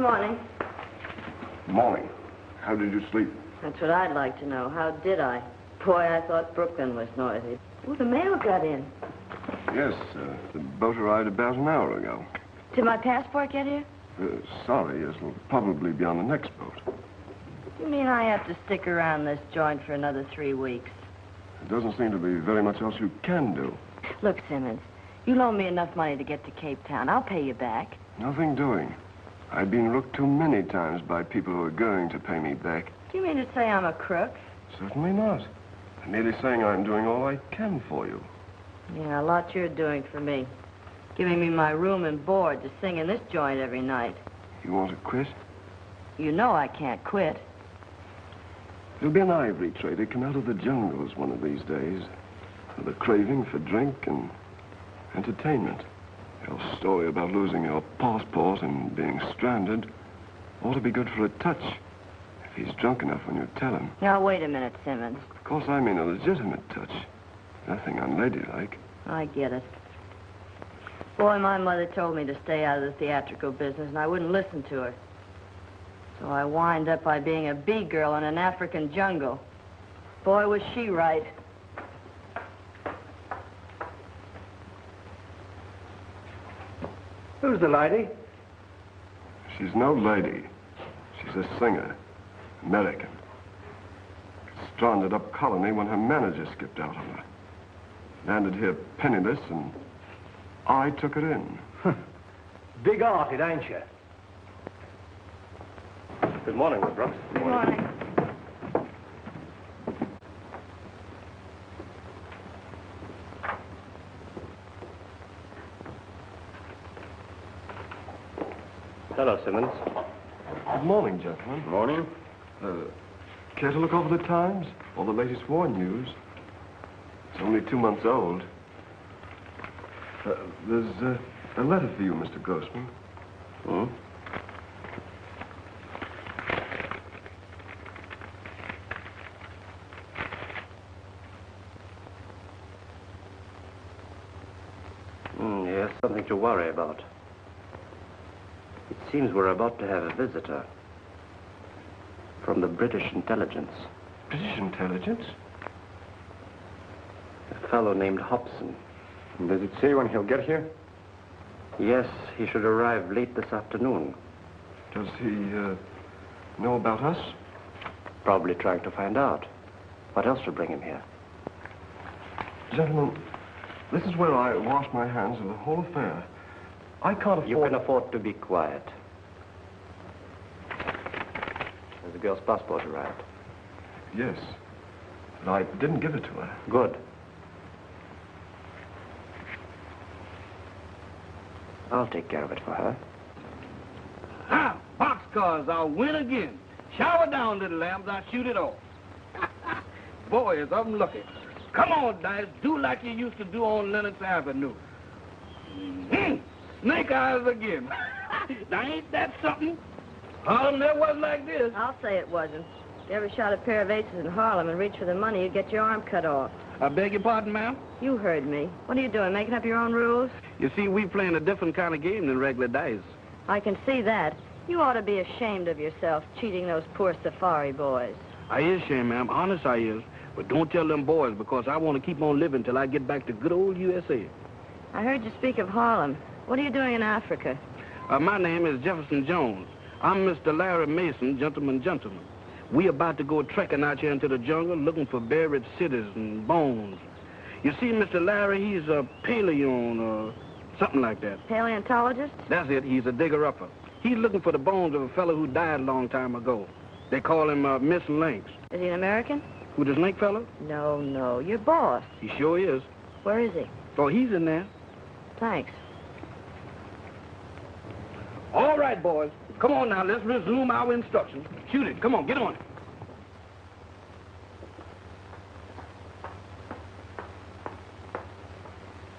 morning. Morning. How did you sleep? That's what I'd like to know. How did I? Boy, I thought Brooklyn was noisy. Oh, the mail got in. Yes, the boat arrived about an hour ago. Did my passport get here? Sorry, it'll probably be on the next boat. You mean I have to stick around this joint for another 3 weeks? There doesn't seem to be very much else you can do. Look, Simmons, you loan me enough money to get to Cape Town. I'll pay you back. Nothing doing. I've been rooked too many times by people who are going to pay me back. Do you mean to say I'm a crook? Certainly not. I'm merely saying I'm doing all I can for you. Yeah, a lot you're doing for me. Giving me my room and board to sing in this joint every night. You want to quit? You know I can't quit. There'll be an ivory trader come out of the jungles one of these days with a craving for drink and entertainment. Your story about losing your passport and being stranded ought to be good for a touch if he's drunk enough when you tell him. Now, wait a minute, Simmons. Of course, I mean a legitimate touch. Nothing unladylike. I get it. Boy, my mother told me to stay out of the theatrical business, and I wouldn't listen to her. So I wind up by being a bee girl in an African jungle. Boy, was she right. Who's the lady? She's no lady. She's a singer. American. Stranded up colony when her manager skipped out on her. Landed here penniless, and I took her in. Big-hearted, ain't you? Good morning, Miss Brooks. Good morning. Hello, Simmons. Good morning, gentlemen. Morning. Care to look over the Times? Or the latest war news? It's only 2 months old. There's a letter for you, Mr. Grossman. Hmm? Yes, something to worry about. It seems we're about to have a visitor from the British intelligence. British intelligence? A fellow named Hobson. Does it say when he'll get here? Yes, he should arrive late this afternoon. Does he know about us? Probably trying to find out. What else would bring him here? Gentlemen, this is where I wash my hands of the whole affair. I can't afford... You can afford to be quiet. Has the girl's passport arrived? Yes. But I didn't give it to her. Good. I'll take care of it for her. Ah, boxcars, I'll win again. Shower down, little lambs, I'll shoot it off. Boy, is I'm lucky. Come on, Dice, do like you used to do on Lenox Avenue. Snake eyes again. Now, ain't that something? Harlem never was like this. I'll say it wasn't. If you ever shot a pair of aces in Harlem and reached for the money, you'd get your arm cut off. I beg your pardon, ma'am? You heard me. What are you doing, making up your own rules? You see, we playing a different kind of game than regular dice. I can see that. You ought to be ashamed of yourself, cheating those poor safari boys. I is ashamed, ma'am. Honest, I is. But don't tell them boys, because I want to keep on living till I get back to good old USA. I heard you speak of Harlem. What are you doing in Africa? My name is Jefferson Jones. I'm Mr. Larry Mason, gentleman. We about to go trekking out here into the jungle looking for buried cities and bones. You see, Mr. Larry, he's a paleon or something like that. Paleontologist? That's it. He's a digger-upper. He's looking for the bones of a fellow who died a long time ago. They call him Miss Lynx. Is he an American? Who, the snake fellow? No, your boss. He sure is. Where is he? Oh, he's in there. Thanks. All right, boys. Come on now, let's resume our instructions. Shoot it. Come on, get on it.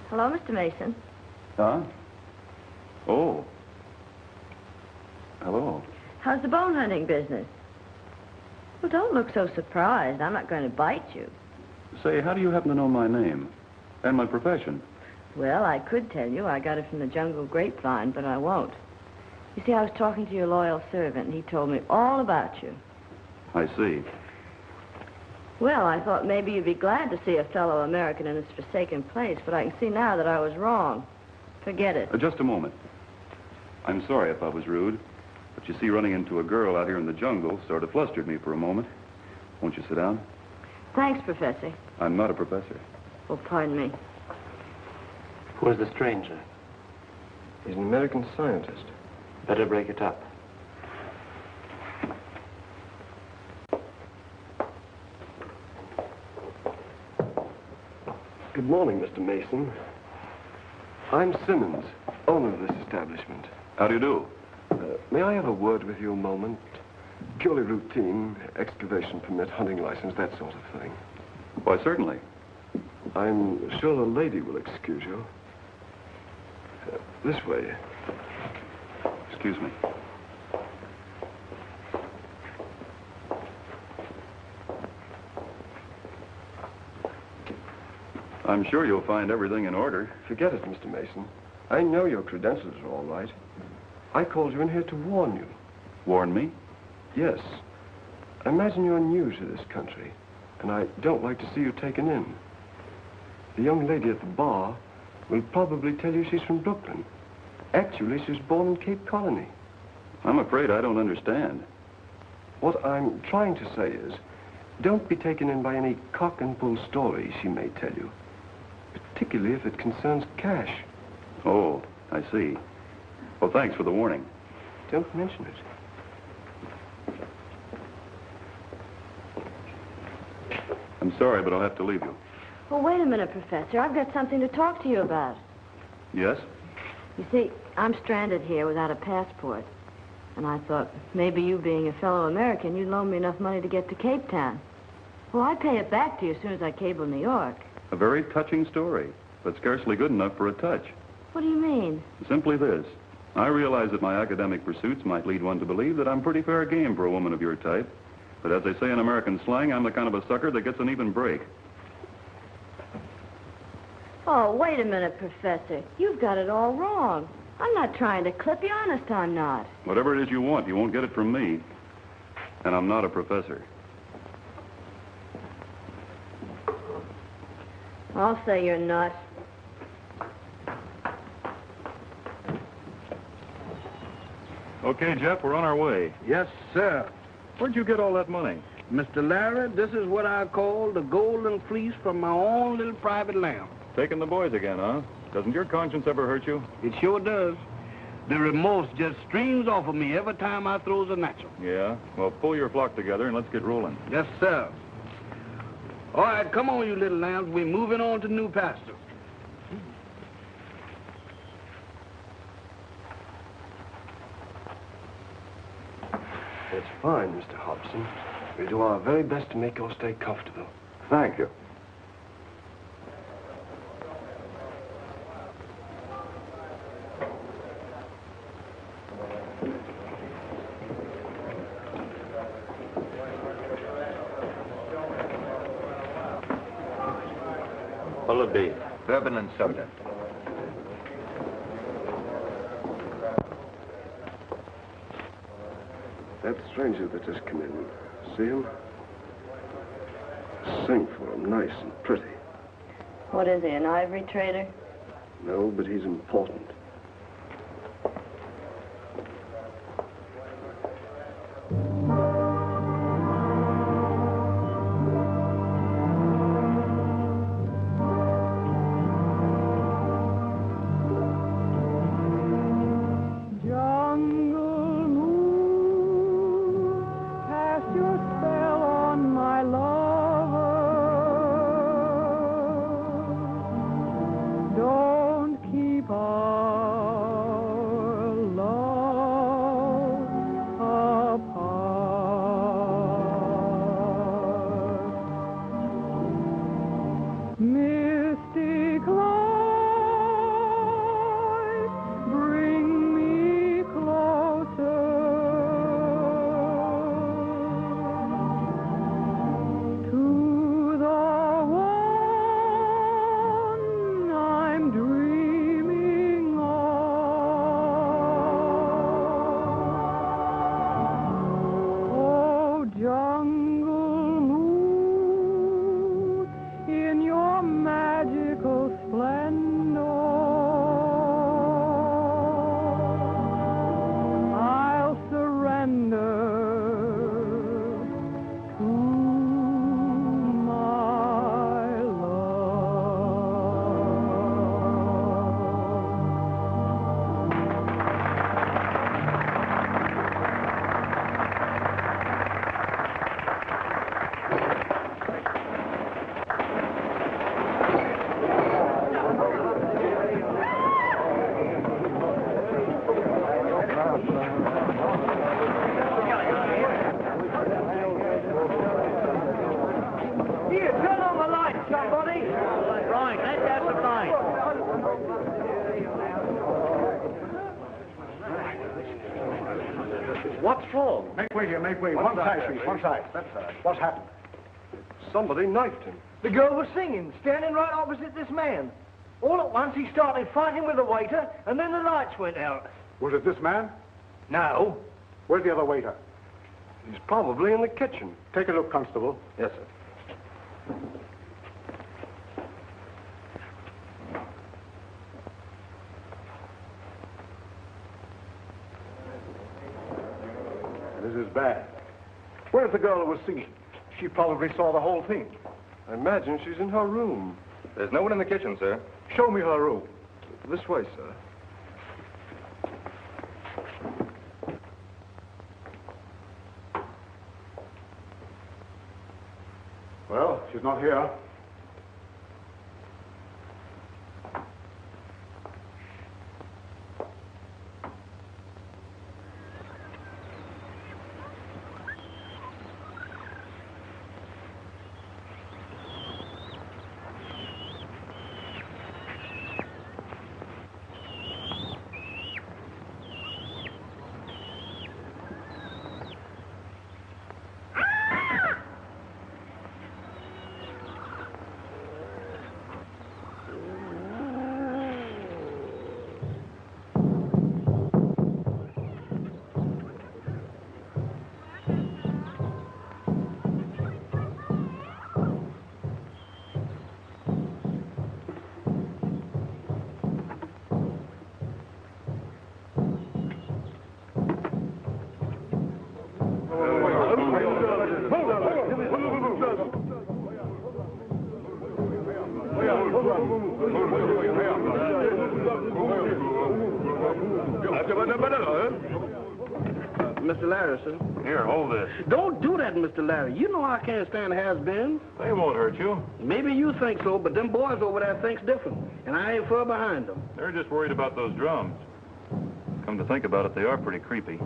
Hello, Mr. Mason. Huh? Oh. Hello. How's the bone hunting business? Well, don't look so surprised. I'm not going to bite you. Say, how do you happen to know my name? And my profession? Well, I could tell you. I got it from the jungle grapevine, but I won't. You see, I was talking to your loyal servant, and he told me all about you. I see. Well, I thought maybe you'd be glad to see a fellow American in this forsaken place, but I can see now that I was wrong. Forget it. Just a moment. I'm sorry if I was rude, but you see, running into a girl out here in the jungle sort of flustered me for a moment. Won't you sit down? Thanks, Professor. I'm not a professor. Oh, pardon me. Who is the stranger? He's an American scientist. Better break it up. Good morning, Mr. Mason. I'm Simmons, owner of this establishment. How do you do? May I have a word with you a moment? Purely routine, excavation permit, hunting license, that sort of thing. Why, certainly. I'm sure the lady will excuse you. This way. Excuse me. I'm sure you'll find everything in order. Forget it, Mr. Mason. I know your credentials are all right. I called you in here to warn you. Warn me? Yes. I imagine you're new to this country, and I don't like to see you taken in. The young lady at the bar will probably tell you she's from Brooklyn. Actually, she was born in Cape Colony. I'm afraid I don't understand. What I'm trying to say is, don't be taken in by any cock and bull story she may tell you, particularly if it concerns cash. Oh, I see. Well, thanks for the warning. Don't mention it. I'm sorry, but I'll have to leave you. Well, wait a minute, Professor. I've got something to talk to you about. Yes? You see, I'm stranded here without a passport. And I thought, maybe you being a fellow American, you'd loan me enough money to get to Cape Town. Well, I'd pay it back to you as soon as I cable New York. A very touching story, but scarcely good enough for a touch. What do you mean? Simply this. I realize that my academic pursuits might lead one to believe that I'm pretty fair game for a woman of your type. But as they say in American slang, I'm the kind of a sucker that gets an even break. Oh, wait a minute, Professor. You've got it all wrong. I'm not trying to clip you. Honest, I'm not. Whatever it is you want, you won't get it from me. And I'm not a professor. I'll say you're not. Okay, Jeff, we're on our way. Yes, sir. Where'd you get all that money? Mr. Larry, this is what I call the golden fleece from my own little private lamb. Taking the boys again, huh? Doesn't your conscience ever hurt you? It sure does. The remorse just streams off of me every time I throws a natural. Yeah? Well, pull your flock together and let's get rolling. Yes, sir. All right, come on, you little lambs. We're moving on to new pasture. That's fine, Mr. Hobson. We do our very best to make your stay comfortable. Thank you. What'll it be? Bourbon and soda. That stranger that just come in, see him? Sing for him, nice and pretty. What is he, an ivory trader? No, but he's important. Don't keep on magical splendor. I'll surrender to my love. Here, turn on the light, somebody. Right, let's have some light. What's wrong? Make way here, make way. One side, please, one side. What's happened? Somebody knifed him. The girl was singing, standing right opposite this man. All at once, he started fighting with the waiter, and then the lights went out. Was it this man? No. Where's the other waiter? He's probably in the kitchen. Take a look, Constable. Yes, sir. This is bad. Where's the girl who was singing? She probably saw the whole thing. I imagine she's in her room. There's no one in the kitchen, sir. Show me her room. This way, sir. Well, she's not here. Mr. Larry, sir. Here, hold this. Don't do that, Mr. Larry. You know I can't stand has-beens. They won't hurt you. Maybe you think so, but them boys over there thinks different, and I ain't far behind them. They're just worried about those drums. Come to think about it, they are pretty creepy.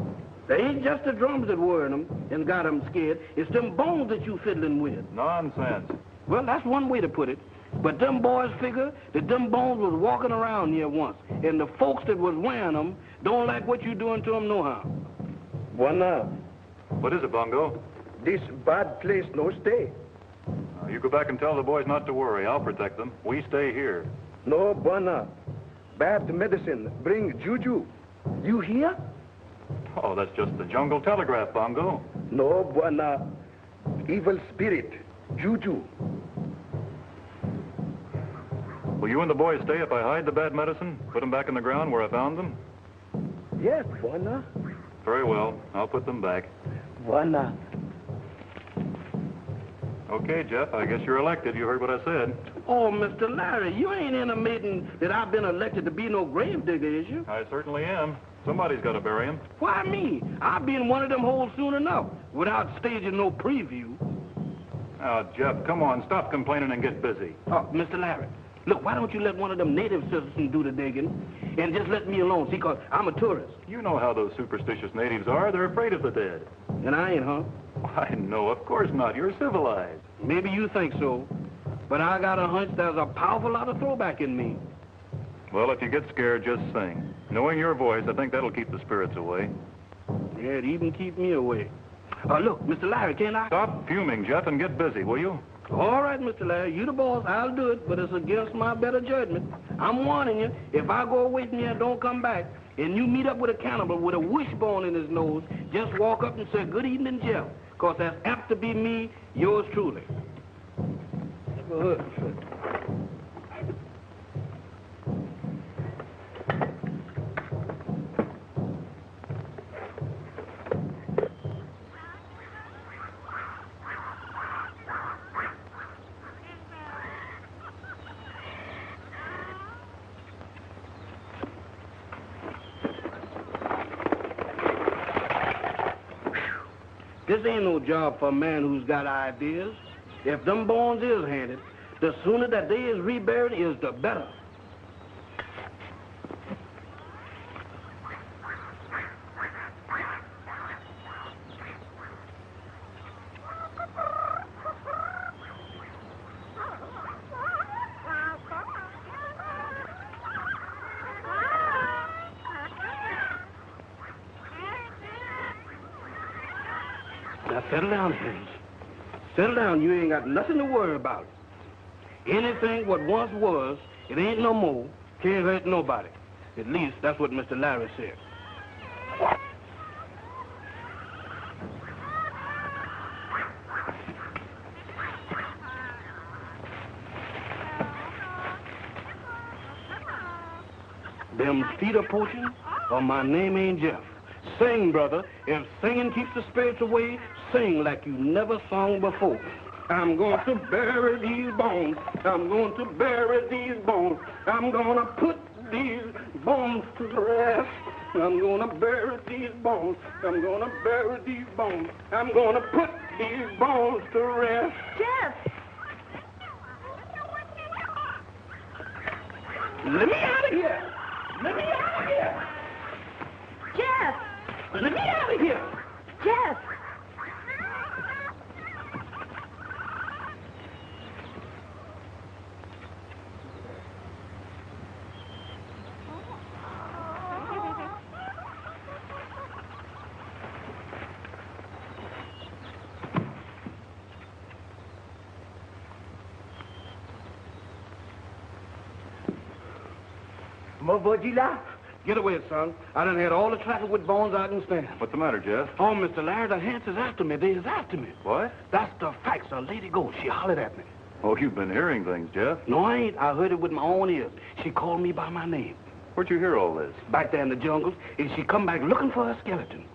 They ain't just the drums that worry them and got them scared. It's them bones that you fiddling with. Nonsense. Well, that's one way to put it. But them boys figure that them bones was walking around here once, and the folks that was wearing them don't like what you doing to them no how. Buona, What is it, Bongo? this bad place no stay. You go back and tell the boys not to worry. I'll protect them. We stay here. No, buona. Bad medicine bring juju. You hear? Oh, that's just the jungle telegraph, Bongo. No, buona. Evil spirit, juju. Will you and the boys stay if I hide the bad medicine? Put them back in the ground where I found them? Yes, buona. Very well. I'll put them back. Buona. Okay, Jeff, I guess you're elected. You heard what I said. Oh, Mr. Larry, you ain't intimating that I've been elected to be no grave digger, is you? I certainly am. Somebody's got to bury him. Why me? I'll be in one of them holes soon enough, without staging no preview. Now, Jeff, come on. Stop complaining and get busy. Oh, Mr. Larry, look, why don't you let one of them native citizens do the digging and just let me alone, see, because I'm a tourist. You know how those superstitious natives are. They're afraid of the dead. And I ain't, huh? I know, of course not. You're civilized. Maybe you think so, but I got a hunch there's a powerful lot of throwback in me. Well, if you get scared, just sing. Knowing your voice, I think that'll keep the spirits away. Yeah, it even keep me away. Look, Mr. Larry, can't I? Stop fuming, Jeff, and get busy, will you? All right, Mr. Larry, you the boss. I'll do it, but it's against my better judgment. I'm warning you, if I go away from here and don't come back, and you meet up with a cannibal with a wishbone in his nose, just walk up and say, "Good evening, Jeff," because that's apt to be me, yours truly. Never heard of it. This ain't no job for a man who's got ideas. If them bones is handed, the sooner that they is reburied is the better. Now, settle down, Hayes. Settle down. You ain't got nothing to worry about. Anything what once was, it ain't no more. Can't hurt nobody. At least, that's what Mr. Larry said. Them feet are poaching, or my name ain't Jeff. Sing, brother. If singing keeps the spirits away, sing like you never sung before. I'm going to bury these bones. I'm going to bury these bones. I'm going to put these bones to rest. I'm going to bury these bones. I'm going to bury these bones. I'm going to put these bones to rest. Jeff! Let me out of here! Let me out of here! Jeff! Let me out of here! Jeff! Get away, son. I done had all the traffic with bones I can stand. What's the matter, Jeff? Oh, Mr. Larry, the hands is after me. They is after me. What? That's the facts. A lady ghost. She hollered at me. Oh, you've been hearing things, Jeff. No, I ain't. I heard it with my own ears. She called me by my name. Where'd you hear all this? Back there in the jungles, and she come back looking for a skeleton.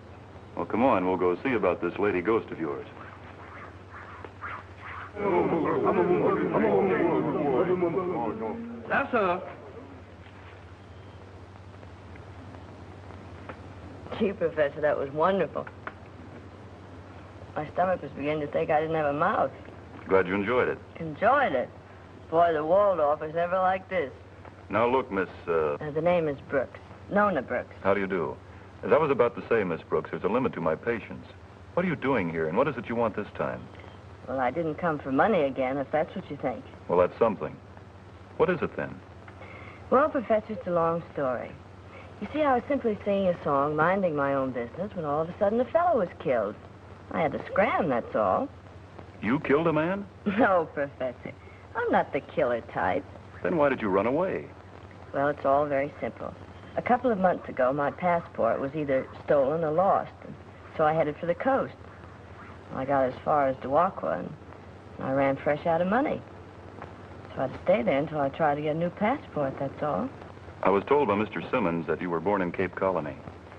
Well, come on. We'll go see about this lady ghost of yours. That's her. Gee, Professor, that was wonderful. My stomach was beginning to think I didn't have a mouth. Glad you enjoyed it. Enjoyed it. Boy, the Waldorf was never like this. Now, look, Miss, The name is Brooks. Nona Brooks. how do you do? As I was about to say, Miss Brooks, there's a limit to my patience. What are you doing here, and what is it you want this time? Well, I didn't come for money again, if that's what you think. Well, that's something. What is it, then? Well, Professor, it's a long story. You see, I was simply singing a song, minding my own business, when all of a sudden a fellow was killed. I had to scram, that's all. You killed a man? No, Professor. I'm not the killer type. Then why did you run away? Well, it's all very simple. A couple of months ago, my passport was either stolen or lost, and so I headed for the coast. I got as far as Duakwa, and I ran fresh out of money. So I had to stay there until I tried to get a new passport, that's all. I was told by Mr. Simmons that you were born in Cape Colony.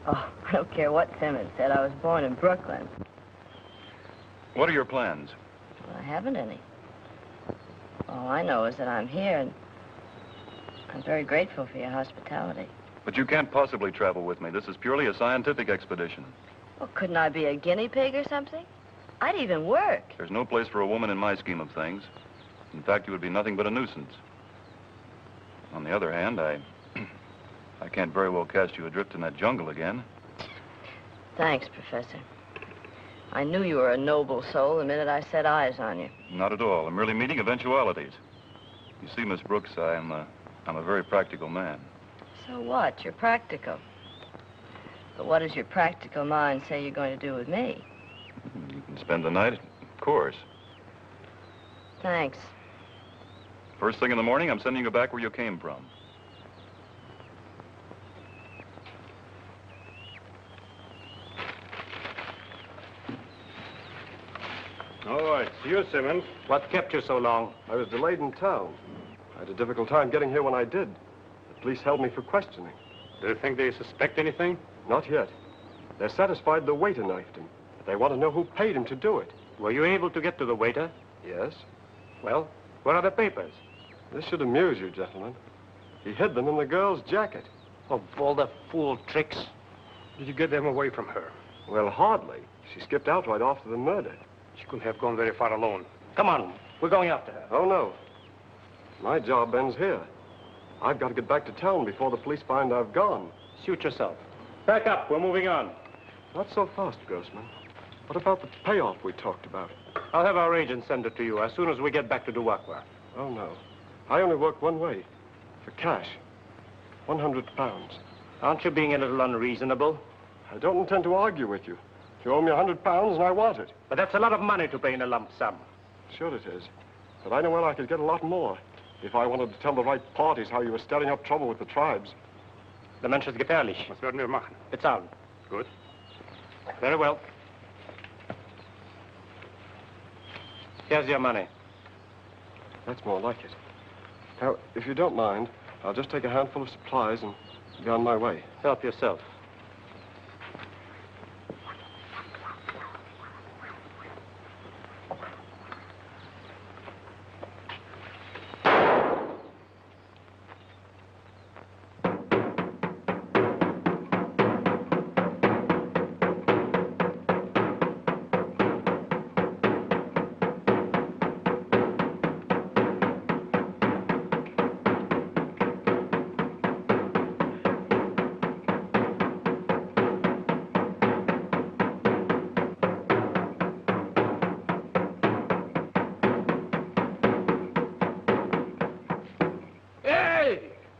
Oh, I don't care what Simmons said. I was born in Brooklyn. What are your plans? Well, I haven't any. All I know is that I'm here, and I'm very grateful for your hospitality. But you can't possibly travel with me. This is purely a scientific expedition. Well, couldn't I be a guinea pig or something? I'd even work. There's no place for a woman in my scheme of things. In fact, you would be nothing but a nuisance. On the other hand, I can't very well cast you adrift in that jungle again. Thanks, Professor. I knew you were a noble soul the minute I set eyes on you. Not at all. I'm merely meeting eventualities. You see, Miss Brooks, I'm a very practical man. So what? You're practical. But what does your practical mind say you're going to do with me? You can spend the night, of course. Thanks. First thing in the morning, I'm sending you back where you came from. Oh, it's you, Simmons. What kept you so long? I was delayed in town. I had a difficult time getting here when I did. The police held me for questioning. Do you think they suspect anything? Not yet. They're satisfied the waiter knifed him. But they want to know who paid him to do it. Were you able to get to the waiter? Yes. Well, where are the papers? This should amuse you, gentlemen. He hid them in the girl's jacket. Of all the fool tricks. Did you get them away from her? Well, hardly. She skipped out right after the murder. She couldn't have gone very far alone. Come on, we're going after her. Oh, no. My job ends here. I've got to get back to town before the police find I've gone. Suit yourself. Back up, we're moving on. Not so fast, Grossman. What about the payoff we talked about? I'll have our agent send it to you as soon as we get back to Duakwa. Oh, no. I only work one way. For cash. 100 pounds. Aren't you being a little unreasonable? I don't intend to argue with you. You owe me 100 pounds and I want it. But that's a lot of money to pay in a lump sum. Sure it is. But I know where I could get a lot more. If I wanted to tell the right parties how you were stirring up trouble with the tribes. Der Mensch ist gefährlich. Was werden wir machen? Bezahlen. Good. Very well. Here's your money. That's more like it. Now, if you don't mind, I'll just take a handful of supplies and be on my way. Help yourself.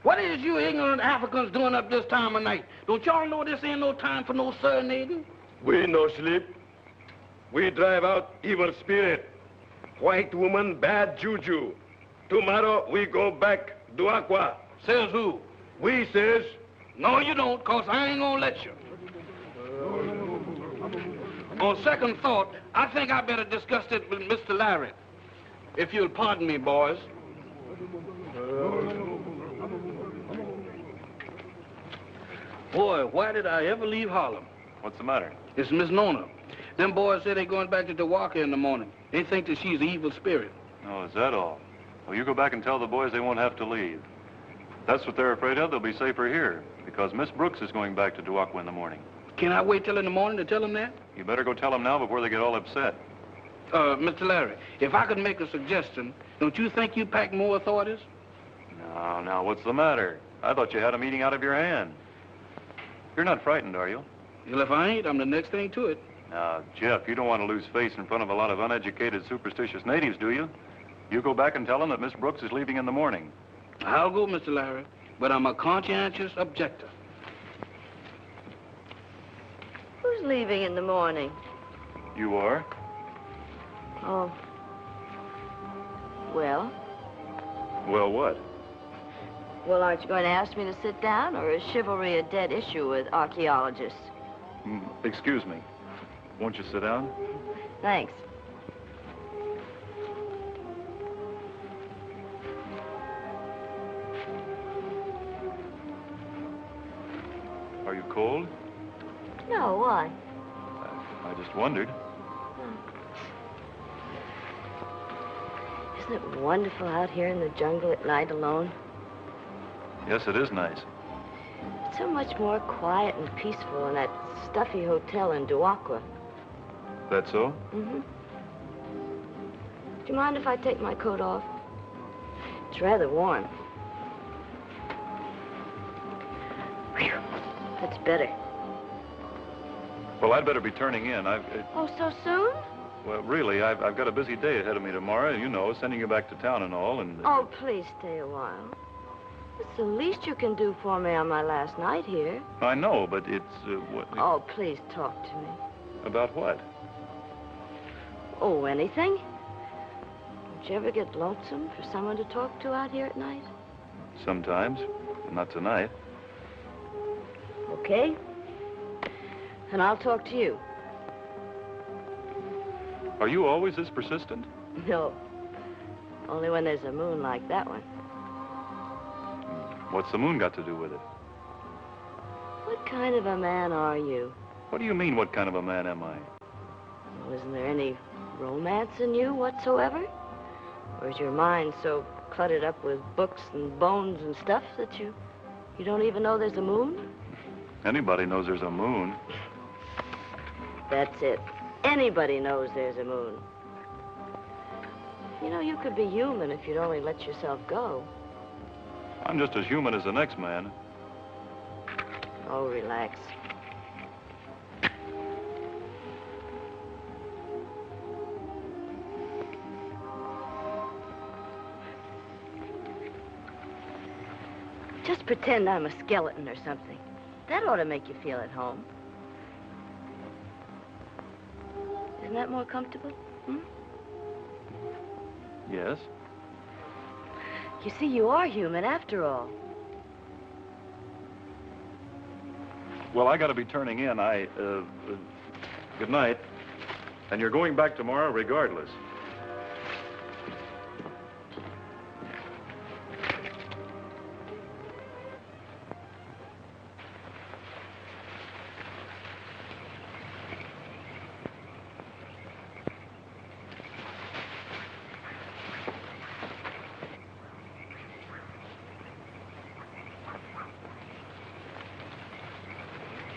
What is you ignorant Africans doing up this time of night? Don't y'all know this ain't no time for no serenading? We no sleep. We drive out evil spirit. White woman, bad juju. Tomorrow we go back Duakwa. Says who? We says. No, you don't, cause I ain't gonna let you. On second thought, I think I better discuss it with Mr. Larry. If you'll pardon me, boys. Boy, why did I ever leave Harlem? What's the matter? It's Miss Nona. Them boys say they're going back to Duakwa in the morning. They think that she's an evil spirit. Oh, is that all? Well, you go back and tell the boys they won't have to leave. If that's what they're afraid of, they'll be safer here, because Miss Brooks is going back to Duakwa in the morning. Can I wait till in the morning to tell them that? You better go tell them now before they get all upset. Mr. Larry, if I could make a suggestion, don't you think you pack more authorities? Now, what's the matter? I thought you had a meeting out of your hand. You're not frightened, are you? Well, if I ain't, I'm the next thing to it. Now, Jeff, you don't want to lose face in front of a lot of uneducated, superstitious natives, do you? You go back and tell them that Miss Brooks is leaving in the morning. I'll go, Mr. Larry, but I'm a conscientious objector. Who's leaving in the morning? You are? Oh. Well? Well, what? Well, aren't you going to ask me to sit down, or is chivalry a dead issue with archaeologists? Excuse me. Won't you sit down? Thanks. Are you cold? No, why? I just wondered. Isn't it wonderful out here in the jungle at night alone? Yes, it is nice. It's so much more quiet and peaceful in that stuffy hotel in Duakwa. That so? Mm-hmm. Do you mind if I take my coat off? It's rather warm. Whew. That's better. Well, I'd better be turning in. Oh, so soon? Well, really, I've got a busy day ahead of me tomorrow, you know, sending you back to town and all, and... Oh, please stay a while. It's the least you can do for me on my last night here. I know, but it's, what... Oh, please talk to me. About what? Oh, anything. Don't you ever get lonesome for someone to talk to out here at night? Sometimes. Not tonight. Okay. And I'll talk to you. Are you always this persistent? No. Only when there's a moon like that one. What's the moon got to do with it? What kind of a man are you? What do you mean, what kind of a man am I? Well, isn't there any romance in you whatsoever? Or is your mind so cluttered up with books and bones and stuff that you don't even know there's a moon? Anybody knows there's a moon. That's it. Anybody knows there's a moon. You know, you could be human if you'd only let yourself go. I'm just as human as the next man. Oh, relax. Just pretend I'm a skeleton or something. That ought to make you feel at home. Isn't that more comfortable? Hmm? Yes? You see, you are human after all. Well, I got to be turning in. Good night. And you're going back tomorrow regardless.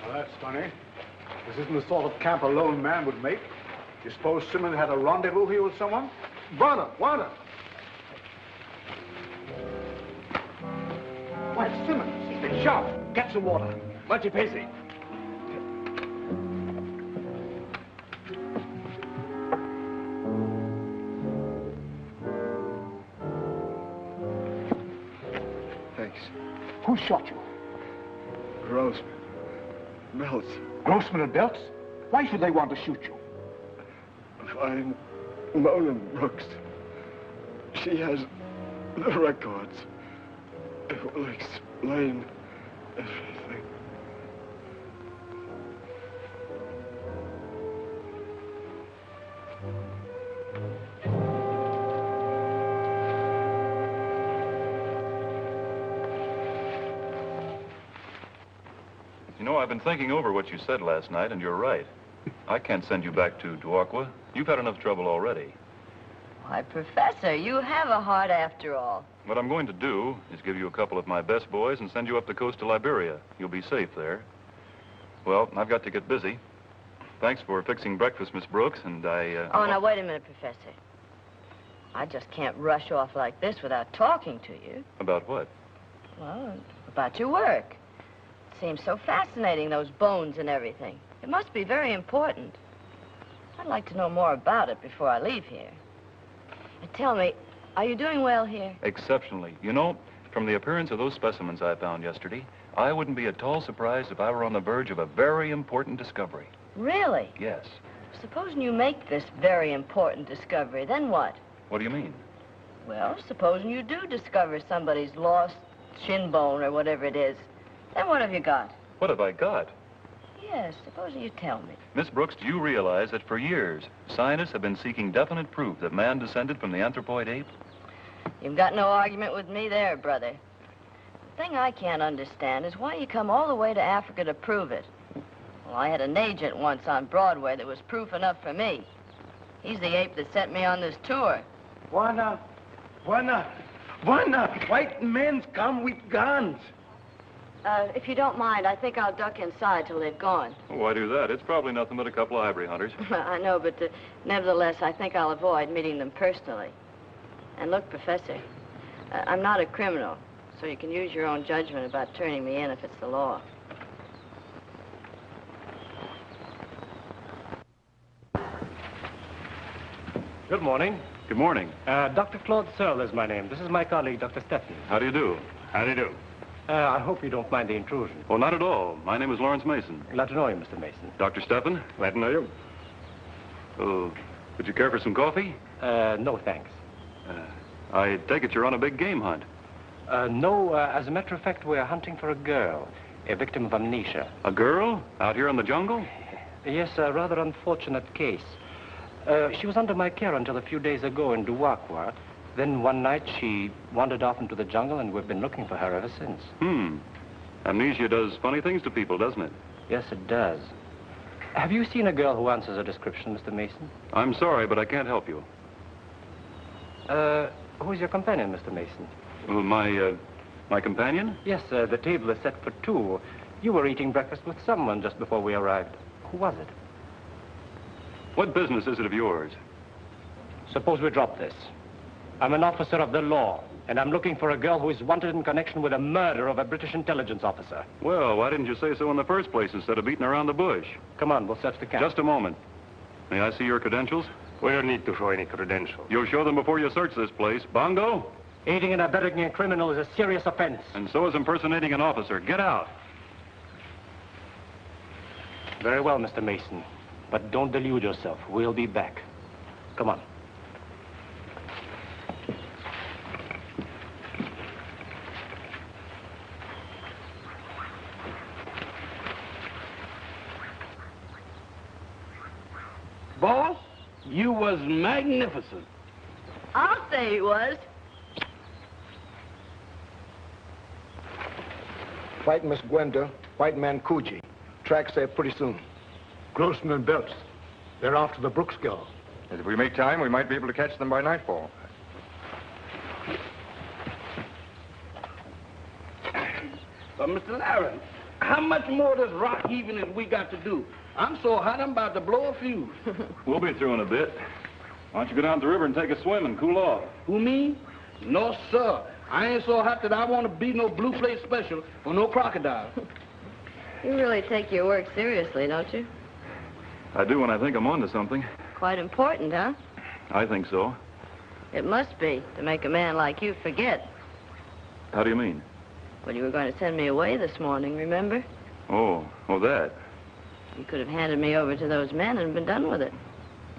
Well, that's funny. This isn't the sort of camp a lone man would make. You suppose Simmons had a rendezvous here with someone? Warner! Why, it's Simmons. He's been shot. Get some water. Munchy Pacey. Thanks. Who shot you? Grossman. Melts. Grossman and Belts? Why should they want to shoot you? Find Nona Brooks. She has the records. It will explain everything. You know, I've been thinking over what you said last night, and you're right. I can't send you back to Duakwa. You've had enough trouble already. Why, Professor, you have a heart after all. What I'm going to do is give you a couple of my best boys and send you up the coast to Liberia. You'll be safe there. Well, I've got to get busy. Thanks for fixing breakfast, Miss Brooks, and Oh, now, wait a minute, Professor. I just can't rush off like this without talking to you. About what? Well, about your work. It seems so fascinating, those bones and everything. It must be very important. I'd like to know more about it before I leave here. And tell me, are you doing well here? Exceptionally. You know, from the appearance of those specimens I found yesterday, I wouldn't be at all surprised if I were on the verge of a very important discovery. Really? Yes. Supposing you make this very important discovery, then what? What do you mean? Well, supposing you do discover somebody's lost shin bone or whatever it is, then what have you got? What have I got? Yes, supposing you tell me. Miss Brooks, do you realize that for years, scientists have been seeking definite proof that man descended from the anthropoid ape? You've got no argument with me there, brother. The thing I can't understand is why you come all the way to Africa to prove it. Well, I had an agent once on Broadway that was proof enough for me. He's the ape that sent me on this tour. Why not? Why not? Why not? White men come with guns. If you don't mind, I think I'll duck inside till they've gone. Oh, why do that? It's probably nothing but a couple of ivory hunters. I know, but nevertheless, I think I'll avoid meeting them personally. And look, Professor, I'm not a criminal, so you can use your own judgment about turning me in if it's the law. Good morning. Good morning. Dr. Claude Searle is my name. This is my colleague, Dr. Stephan. How do you do? How do you do? I hope you don't mind the intrusion. Oh, not at all. My name is Lawrence Mason. Glad to know you, Mr. Mason. Dr. Stephan? Glad to know you. Oh, would you care for some coffee? No, thanks. I take it you're on a big game hunt. No, as a matter of fact, we're hunting for a girl, a victim of amnesia. A girl? Out here in the jungle? Yes, a rather unfortunate case. She was under my care until a few days ago in Duakwa. Then one night she wandered off into the jungle, and we've been looking for her ever since. Amnesia does funny things to people, doesn't it? Yes, it does. Have you seen a girl who answers a description, Mr. Mason? I'm sorry, but I can't help you. Who's your companion, Mr. Mason? Well, my companion? Yes, the table is set for two. You were eating breakfast with someone just before we arrived. Who was it? What business is it of yours? Suppose we drop this. I'm an officer of the law, and I'm looking for a girl who is wanted in connection with a murder of a British intelligence officer. Well, why didn't you say so in the first place instead of beating around the bush? Come on, we'll search the camp. Just a moment. May I see your credentials? We don't need to show any credentials. You'll show them before you search this place. Bongo? Aiding and abetting a criminal is a serious offense. And so is impersonating an officer. Get out. Very well, Mr. Mason. But don't delude yourself. We'll be back. Come on. Boss, you was magnificent. I'll say he was. White Miss Gwenda, white man Coogee. Tracks there pretty soon. Grossman and Belts. They're after the Brooks girl. If we make time, we might be able to catch them by nightfall. Mr. Larry, how much more of this rock heaving have we got to do? I'm so hot, I'm about to blow a fuse. We'll be through in a bit. Why don't you go down to the river and take a swim and cool off? Who, me? No, sir. I ain't so hot that I want to be no blue plate special or no crocodile. You really take your work seriously, don't you? I do when I think I'm onto something. Quite important, huh? I think so. It must be, to make a man like you forget. How do you mean? Well, you were going to send me away this morning, remember? Oh, that. You could have handed me over to those men and been done with it.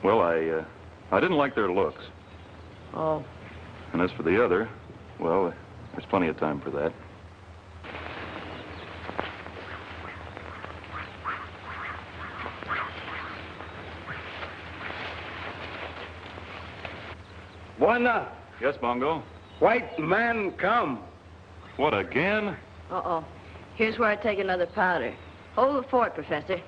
Well, I didn't like their looks. Oh. And as for the other, well, there's plenty of time for that. Buena. Yes, Bongo? White man come. What, again? Uh-oh. Here's where I take another powder. Hold the fort, Professor.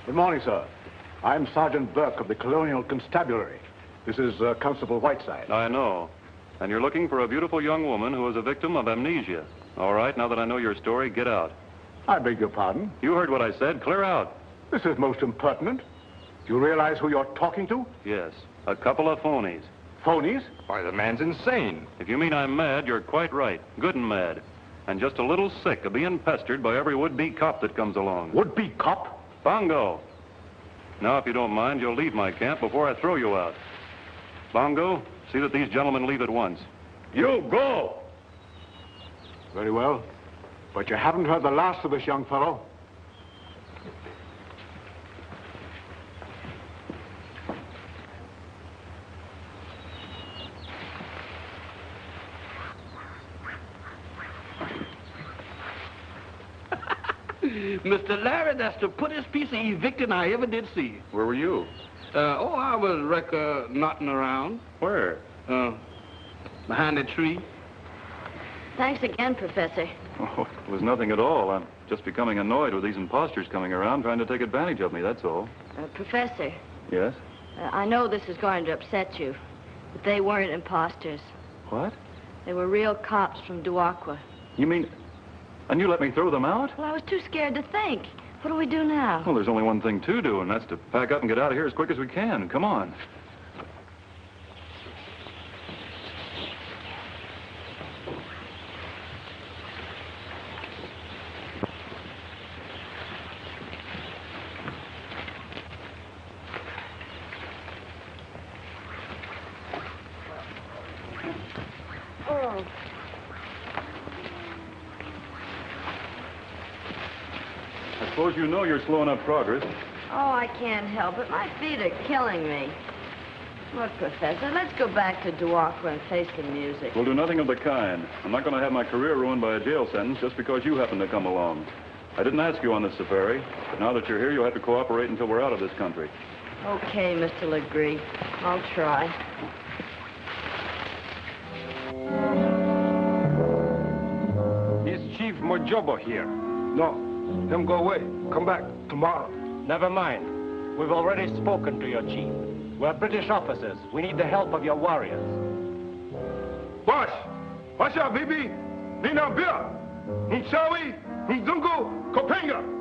Good morning, sir. I'm Sergeant Burke of the Colonial Constabulary. This is Constable Whiteside. I know. And you're looking for a beautiful young woman who is a victim of amnesia. All right, now that I know your story, get out. I beg your pardon? You heard what I said. Clear out. This is most impertinent. Do you realize who you're talking to? Yes, a couple of phonies. Phonies? Why, the man's insane. If you mean I'm mad, you're quite right. Good and mad. And just a little sick of being pestered by every would-be cop that comes along. Would-be cop? Bongo. Now, if you don't mind, you'll leave my camp before I throw you out. Bongo, see that these gentlemen leave at once. You go! Very well. But you haven't heard the last of this young fellow. Mr. Larry, that's the prettiest piece of evicting I ever did see. Where were you? I was knotting around. Where? Behind a tree. Thanks again, Professor. Oh, it was nothing at all. I'm just becoming annoyed with these imposters coming around trying to take advantage of me, that's all. Professor. Yes? I know this is going to upset you, but they weren't imposters. What? They were real cops from Duakwa. You mean... And you let me throw them out? Well, I was too scared to think. What do we do now? Well, there's only one thing to do, and that's to pack up and get out of here as quick as we can. Come on. Oh. I suppose you know you're slowing up progress. Oh, I can't help it. My feet are killing me. Look, Professor, let's go back to Duakwa and face the music. We'll do nothing of the kind. I'm not going to have my career ruined by a jail sentence just because you happen to come along. I didn't ask you on this safari, but now that you're here, you'll have to cooperate until we're out of this country. Okay, Mr. Legree. I'll try. Is Chief Mojobo here? No. Him go away. Come back tomorrow. Never mind. We've already spoken to your chief. We're British officers. We need the help of your warriors. Boss, what's up, baby? Nina Beer, Nchawi, Nzungu, Kopenga.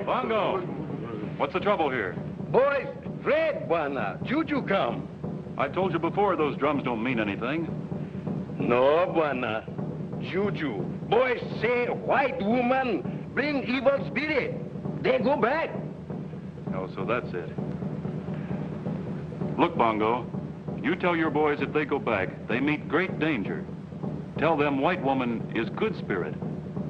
Bongo, what's the trouble here? Boys, Fred, Buana, Juju come. I told you before, those drums don't mean anything. No, Buana. Juju. Boys say white woman bring evil spirit. They go back. Oh, so that's it. Look, Bongo, you tell your boys if they go back, they meet great danger. Tell them white woman is good spirit.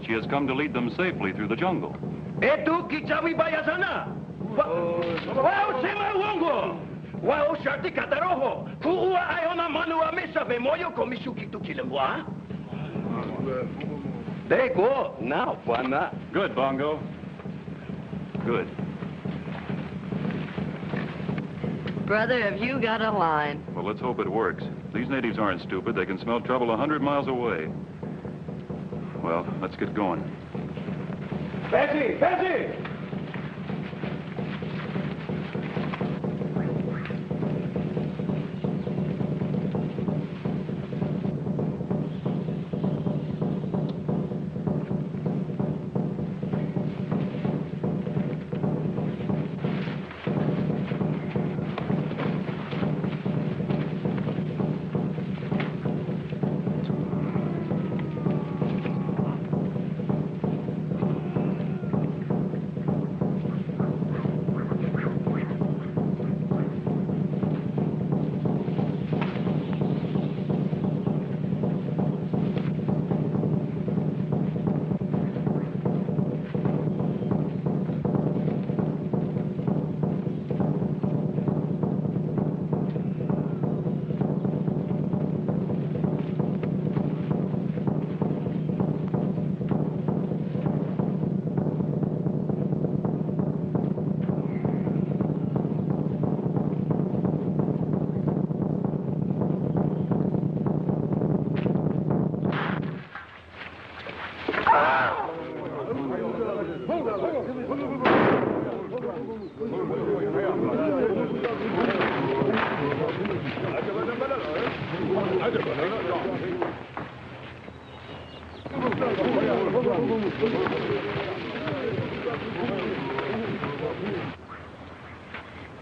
She has come to lead them safely through the jungle. Etu kichawi baya sana. Wao sema uongo. Wao sharti kataroho. Kuua ayona manu wa mesa bemoyo komishu kitu kilembwa. They go now, Buana. Good, Bongo. Good. Brother, have you got a line? Well, let's hope it works. These natives aren't stupid. They can smell trouble 100 miles away. Well, let's get going. Bessie! Bessie!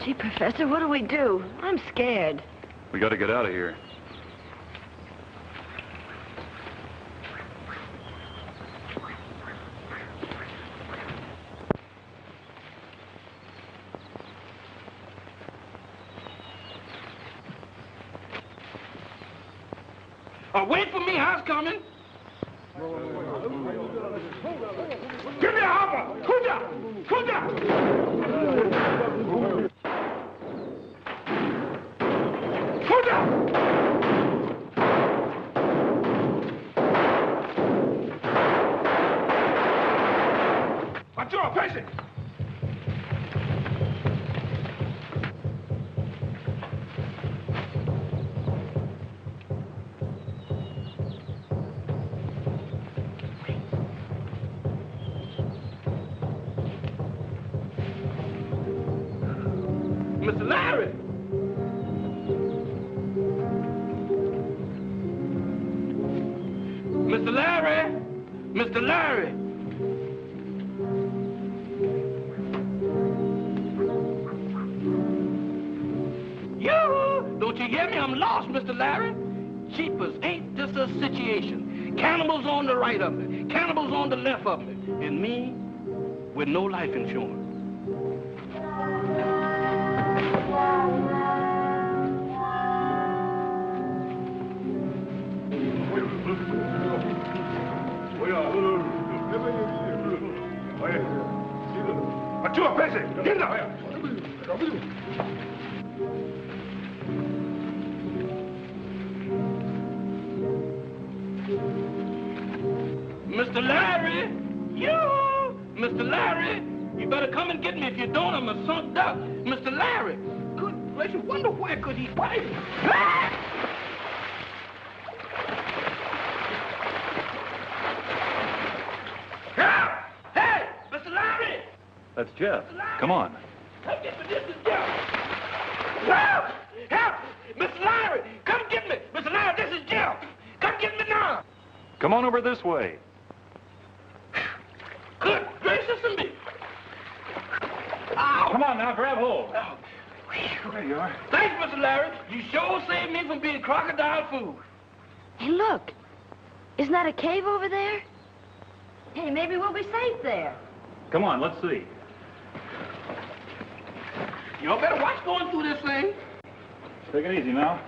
Gee, Professor, what do we do? I'm scared. We got to get out of here. Wait for me, house coming. Give me a hopper. Kuja! Kuja! Kuja! Watch your patient. Mr. Larry! Mr. Larry! Mr. Larry! Yoo-hoo! Don't you hear me? I'm lost, Mr. Larry. Jeepers, ain't this a situation? Cannibals on the right of me, cannibals on the left of me, and me with no life insurance. Mr. Larry! You! Mr. Larry! You better come and get me. If you don't, I'm a sunk duck. Mr. Larry! Good gracious, wonder where could he... Why? Hey! Mr. Larry! That's Jeff. Come on. Come get me. This is Jeff. Help! Help! Mr. Larry! Come get me! Mr. Larry, this is Jeff! Come get me now! Come on over this way. Good gracious of me! Ow! Come on now, grab hold. Oh. There you are. Thanks, Mr. Larry. You sure saved me from being crocodile food. Hey, look. Isn't that a cave over there? Hey, maybe we'll be safe there. Come on, let's see. Y'all better watch going through this thing. Take it easy now.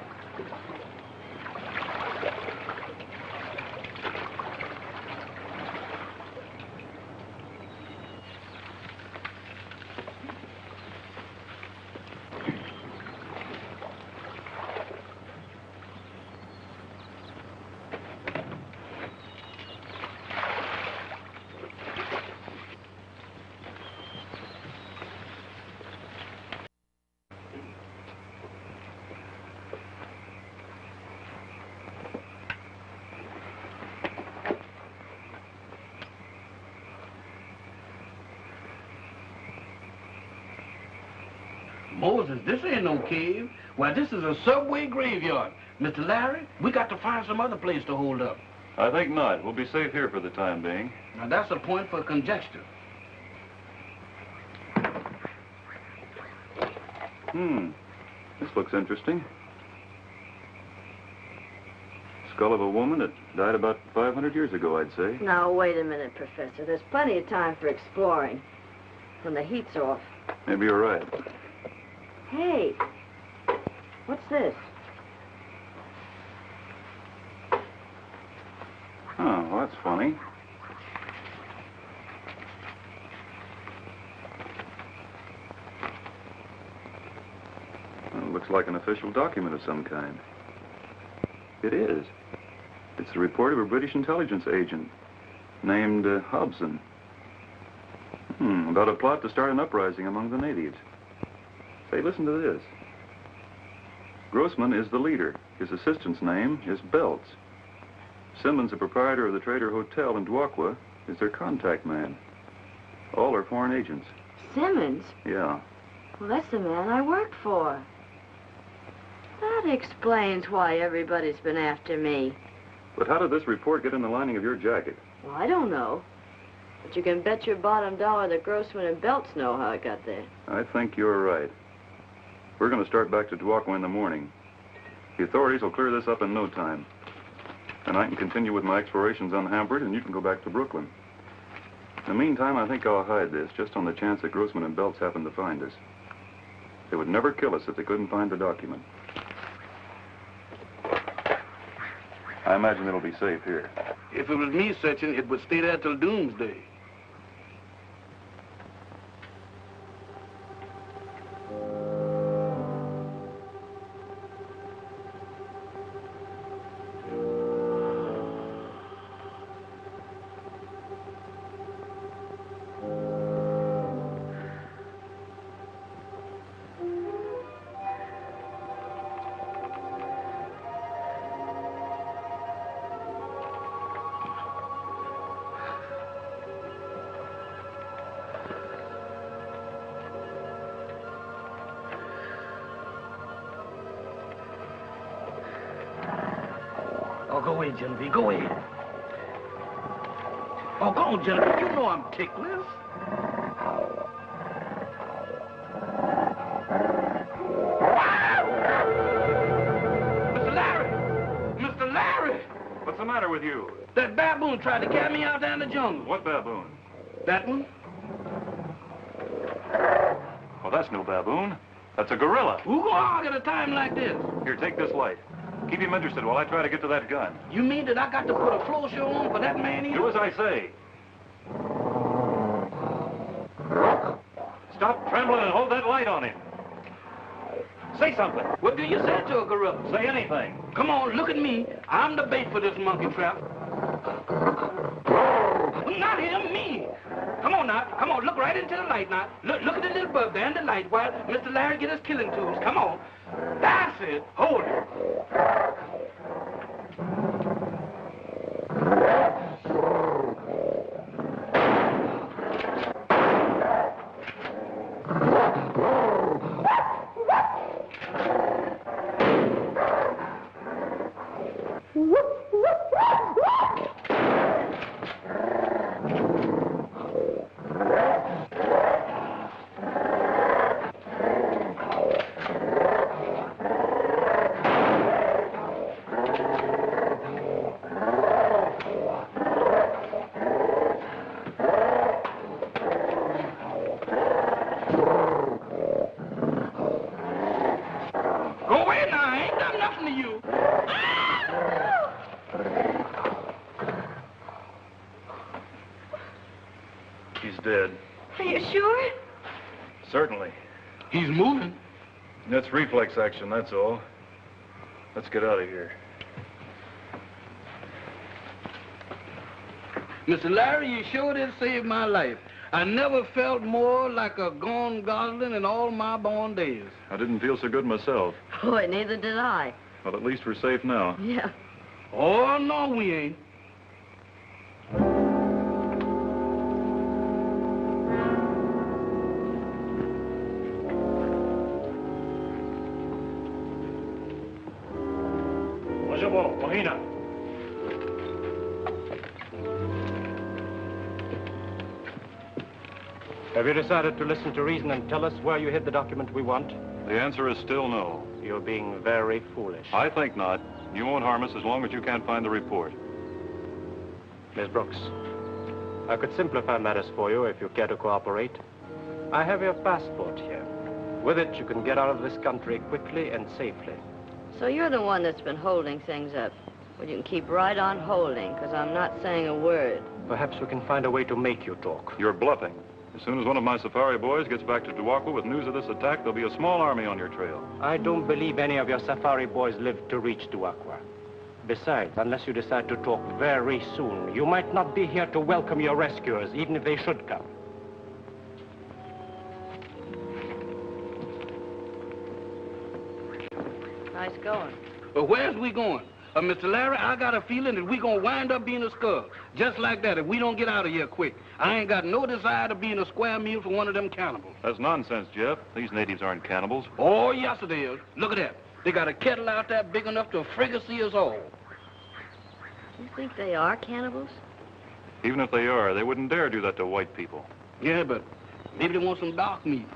Moses, this ain't no cave. Why, this is a subway graveyard. Mr. Larry, we got to find some other place to hold up. I think not. We'll be safe here for the time being. Now, that's a point for conjecture. This looks interesting. Skull of a woman that died about 500 years ago, I'd say. Now, wait a minute, Professor. There's plenty of time for exploring when the heat's off. Maybe you're right. Hey, what's this? Oh, well, that's funny. Well, it looks like an official document of some kind. It is. It's the report of a British intelligence agent named Hobson. About a plot to start an uprising among the natives. Say, listen to this. Grossman is the leader. His assistant's name is Belts. Simmons, the proprietor of the Trader Hotel in Duakwa, is their contact man. All are foreign agents. Simmons? Yeah. Well, that's the man I work for. That explains why everybody's been after me. But how did this report get in the lining of your jacket? Well, I don't know. But you can bet your bottom dollar that Grossman and Belts know how it got there. I think you're right. We're going to start back to Duakwa in the morning. The authorities will clear this up in no time. And I can continue with my explorations unhampered, and you can go back to Brooklyn. In the meantime, I think I'll hide this, just on the chance that Grossman and Belts happen to find us. They would never kill us if they couldn't find the document. I imagine it'll be safe here. If it was me searching, it would stay there till doomsday. Oh, go away, Genevieve, go away. Doggone, gentlemen, you know I'm ticklish. Mr. Larry! Mr. Larry! What's the matter with you? That baboon tried to carry me out there in the jungle. What baboon? That one? Oh, that's no baboon. That's a gorilla. Who go hog at a time like this? Here, take this light. Keep him interested while I try to get to that gun. You mean that I got to put a floor show on for that man here? Do as I say. Stop trembling and hold that light on him. Say something. What do you say to a gorilla? Say anything. Come on, look at me. I'm the bait for this monkey trap. Not him, me. Come on now. Come on, look right into the light now. Look at the little bug there in the light while Mr. Larry get his killing tools. Come on. That's it. Hold it. He's dead. Are you sure? Certainly. He's moving. That's reflex action, that's all. Let's get out of here. Mr. Larry, you sure did save my life. I never felt more like a gone gosling in all my born days. I didn't feel so good myself. Boy, neither did I. Well, at least we're safe now. Yeah. Oh, no, we ain't. Have you decided to listen to reason and tell us where you hid the document we want? The answer is still no. You're being very foolish. I think not. You won't harm us as long as you can't find the report. Miss Brooks, I could simplify matters for you if you care to cooperate. I have your passport here. With it, you can get out of this country quickly and safely. So you're the one that's been holding things up. Well, you can keep right on holding, because I'm not saying a word. Perhaps we can find a way to make you talk. You're bluffing. As soon as one of my safari boys gets back to Duakwa with news of this attack, there'll be a small army on your trail. I don't believe any of your safari boys live to reach Duakwa. Besides, unless you decide to talk very soon, you might not be here to welcome your rescuers, even if they should come. Nice going. But where's we going? Mr. Larry, I got a feeling that we're going to wind up being a scud. Just like that, if we don't get out of here quick. I ain't got no desire to be in a square meal for one of them cannibals. That's nonsense, Jeff. These natives aren't cannibals. Oh, yes, it is. Look at that. They got a kettle out there big enough to fricassee us all. You think they are cannibals? Even if they are, they wouldn't dare do that to white people. Yeah, but maybe they want some dark meat.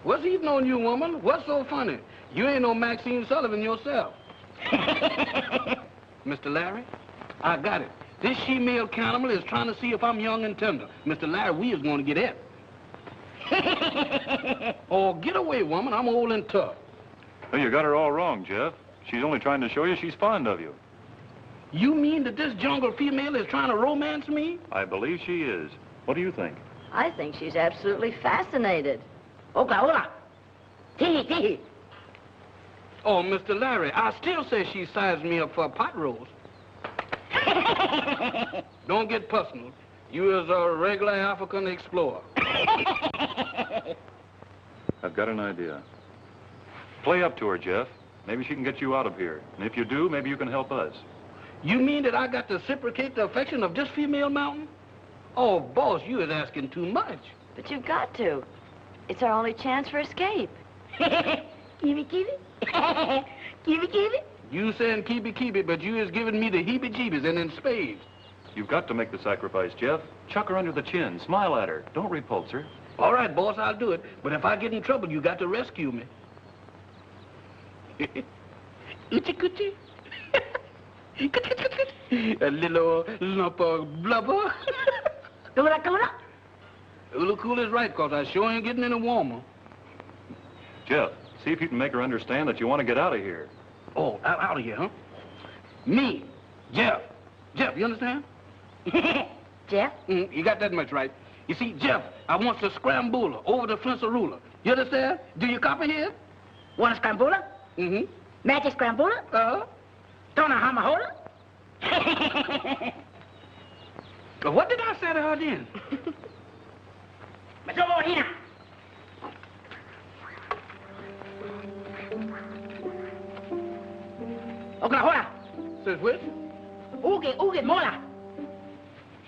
What's eating on you, woman? What's so funny? You ain't no Maxine Sullivan yourself. Mr. Larry, I got it. This she-male cannibal is trying to see if I'm young and tender. Mr. Larry, we is going to get it. Oh, get away, woman. I'm old and tough. Well, you got her all wrong, Jeff. She's only trying to show you she's fond of you. You mean that this jungle female is trying to romance me? I believe she is. What do you think? I think she's absolutely fascinated. Oka, hola. Tee, tee. Oh, Mr. Larry, I still say she sized me up for a pot roast. Don't get personal. You is a regular African explorer. I've got an idea. Play up to her, Jeff. Maybe she can get you out of here. And if you do, maybe you can help us. You mean that I got to reciprocate the affection of this female mountain? Oh, boss, you is asking too much. But you've got to. It's our only chance for escape. Keep it. Keep it. You saying keep it, but you is giving me the heebie-jeebies and in spades. You've got to make the sacrifice, Jeff. Chuck her under the chin. Smile at her. Don't repulse her. All right, boss, I'll do it. But if I get in trouble, you got to rescue me. Oochie-coochie. A little lump of blubber. Come on. Ula cool is right, because I sure ain't getting any warmer. Jeff, see if you can make her understand that you want to get out of here. Oh, out of here, huh? Me, Jeff. Jeff, you understand? Jeff? You got that much right. You see, Jeff, I want to scramble over the ruler. You understand? Do you copy here? Want a scrambuler? Mm-hmm. Magic scrambuler? Uh-huh. Don't know how my holder? But what did I say to her then? Mas over here. Oklahoma. Says which? Uge, mola.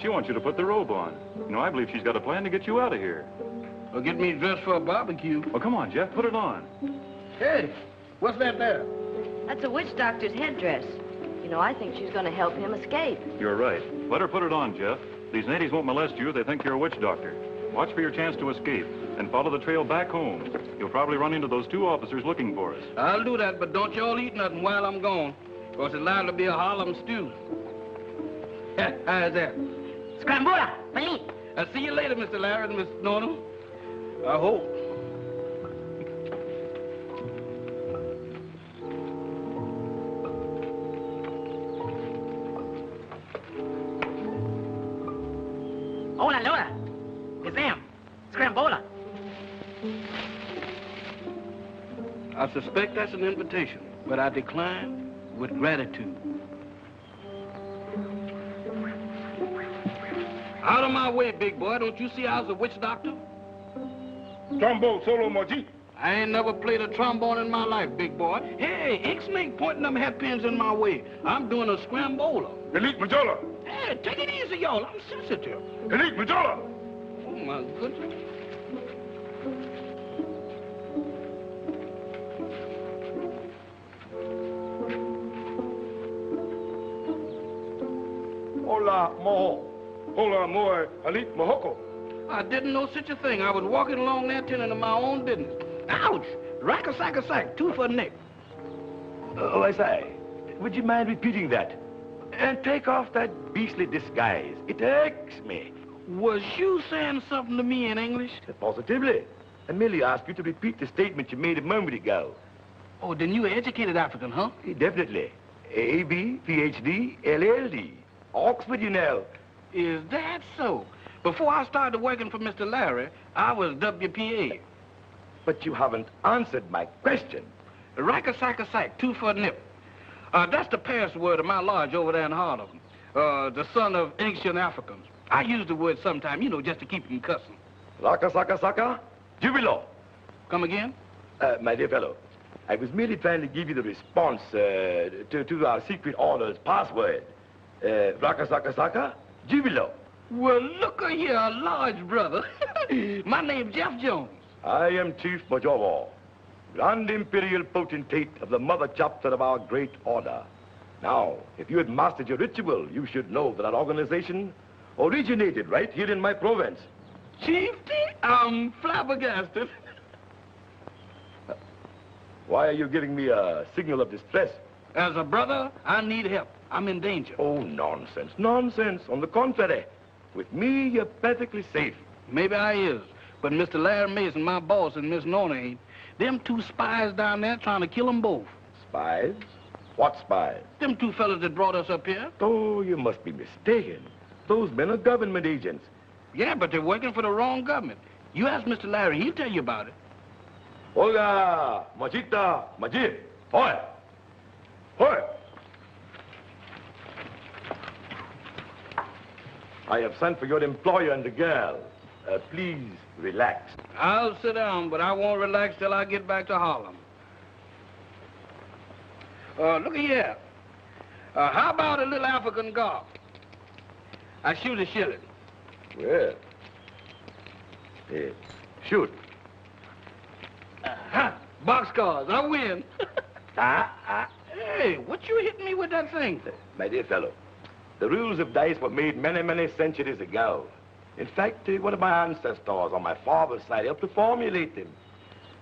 She wants you to put the robe on. You know, I believe she's got a plan to get you out of here. Or get me dressed for a barbecue. Well, come on, Jeff, put it on. Hey, what's that there? That's a witch doctor's headdress. You know, I think she's going to help him escape. You're right. Let her put it on, Jeff. These natives won't molest you. They think you're a witch doctor. Watch for your chance to escape and follow the trail back home. You'll probably run into those 2 officers looking for us. I'll do that, but don't y'all eat nothing while I'm gone, because it's liable to be a Harlem stew. How's that? Scrambuler, Malik. I'll see you later, Mr. Larry and Miss Nona. I hope. Hola, Lola. Gazam. Scrambuler. I suspect that's an invitation, but I decline with gratitude. Out of my way, big boy. Don't you see I was a witch doctor? Trombone solo, Moji. I ain't never played a trombone in my life, big boy. Hey, X-Mink pointing them hatpins in my way. I'm doing a scrambola. Elite Majola. Hey, take it easy, y'all. I'm sensitive. Elite Majola. Oh, my goodness. Hola, moi, Elite Mohoko. I didn't know such a thing. I was walking along there tending to my own business. Ouch! Rack-a-sack-a-sack, 2 for a nick. Oh, I say, would you mind repeating that? And take off that beastly disguise. It irks me. Was you saying something to me in English? Positively. I merely asked you to repeat the statement you made a moment ago. Oh, then you an educated African, huh? Definitely. A.B., Ph.D., L.L.D. Oxford, you know. Is that so? Before I started working for Mr. Larry, I was WPA. But you haven't answered my question. Rack-a-sack-a-sack, 2 for a nip. That's the password of my lodge over there in Harlem. The son of ancient Africans. I use the word sometime, you know, just to keep them cussing. Raka-saka-saka, jubilo. Come again? My dear fellow, I was merely trying to give you the response to our secret order's password. Raka-saka-saka, jubilo. Well, look here, large brother. My name's Jeff Jones. I am Chief Majobo, Grand Imperial Potentate of the Mother Chapter of our great order. Now, if you had mastered your ritual, you should know that our organization originated right here in my province. Chiefty, I'm flabbergasted. Why are you giving me a signal of distress? As a brother, I need help. I'm in danger. Oh, nonsense, nonsense. On the contrary, with me, you're perfectly safe. Maybe I is, but Mr. Larry Mason, my boss, and Miss Nona ain't. Them 2 spies down there trying to kill them both. Spies? What spies? Them 2 fellas that brought us up here. Oh, you must be mistaken. Those men are government agents. Yeah, but they're working for the wrong government. You ask Mr. Larry, he'll tell you about it. Olga, Majita, Majid, hoy! Hoy! I have sent for your employer and the girl. Please relax. I'll sit down, but I won't relax till I get back to Harlem. Look here. How about a little African garb? I shoot a shilling. Well. Shoot. Boxcars, I win. Hey, what you hitting me with that thing? My dear fellow, the rules of dice were made many, many centuries ago. In fact, one of my ancestors on my father's side helped to formulate them.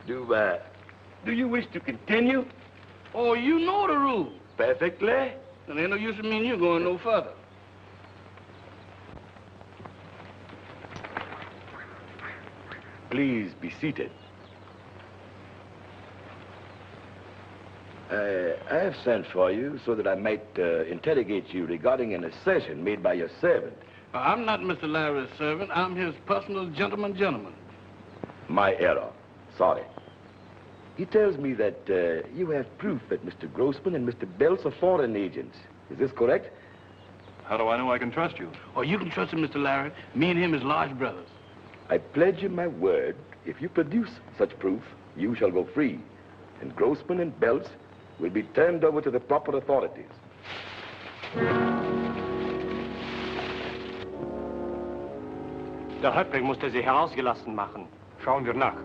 Do you wish to continue? Oh, you know the rules. Perfectly. Then ain't no use in me and you going no further. Please be seated. I have sent for you so that I might interrogate you regarding an assertion made by your servant. I'm not Mr. Larry's servant. I'm his personal gentleman. My error. Sorry. He tells me that you have proof that Mr. Grossman and Mr. Belts are foreign agents. Is this correct? How do I know I can trust you? Oh, you can trust him, Mr. Larry. Me and him is large brothers. I pledge you my word, if you produce such proof, you shall go free. And Grossman and Belts will be turned over to the proper authorities. Der Häuptling musste sie herausgelassen machen. Schauen wir nach.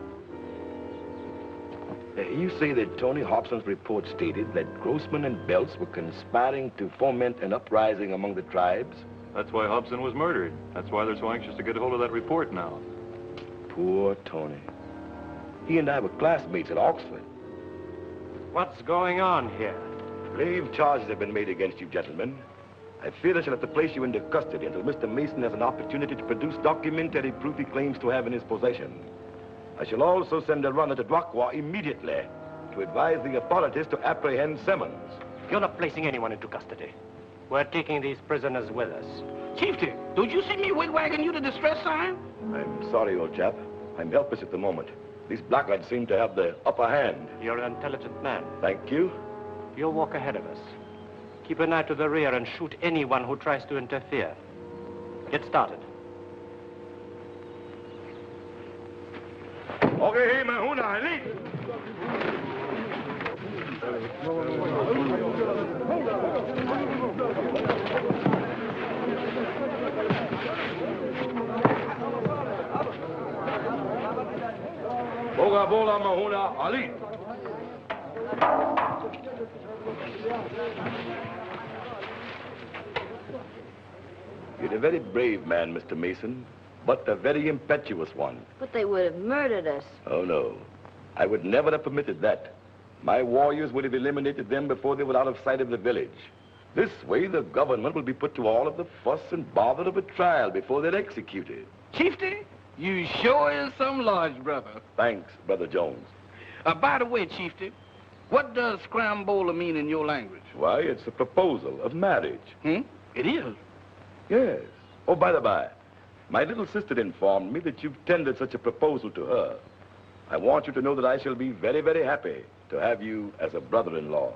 You say that Tony Hobson's report stated that Grossman and Belts were conspiring to foment an uprising among the tribes? That's why Hobson was murdered. That's why they're so anxious to get a hold of that report now. Poor Tony. He and I were classmates at Oxford. What's going on here? Grave charges have been made against you, gentlemen. I fear I shall have to place you into custody until Mr. Mason has an opportunity to produce documentary proof he claims to have in his possession. I shall also send a runner to Duakwa immediately to advise the authorities to apprehend Simmons. You're not placing anyone into custody. We're taking these prisoners with us. Chieftain, don't you see me wigwagging you the distress sign? I'm sorry, old chap. I'm helpless at the moment. These blackguards seem to have the upper hand. You're an intelligent man. Thank you. You'll walk ahead of us. Keep an eye to the rear and shoot anyone who tries to interfere. Get started. Okay, hey, Mahuna, Arline. Boga bola Mahuna, Arline. You're a very brave man, Mr. Mason, but a very impetuous one. But they would have murdered us. Oh, no. I would never have permitted that. My warriors would have eliminated them before they were out of sight of the village. This way, the government will be put to all of the fuss and bother of a trial before they're executed. Chieftain, you sure is some large brother. Thanks, Brother Jones. By the way, Chieftain, what does scrambola mean in your language? Why, it's a proposal of marriage. It is? Yes. Oh, by the by, my little sister informed me that you've tendered such a proposal to her. I want you to know that I shall be very, very happy to have you as a brother-in-law.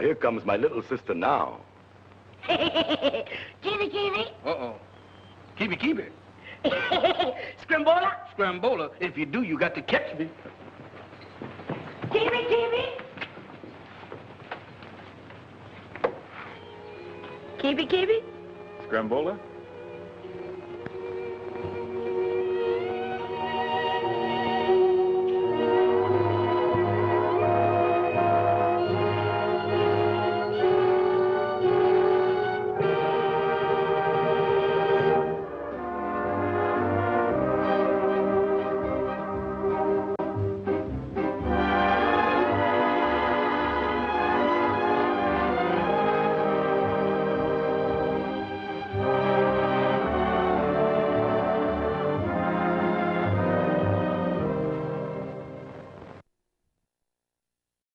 Here comes my little sister now. Kiwi. Uh-oh. Kiwi. Scrambola. Scrambola. If you do, you got to catch me. Kiwi. Scrambola?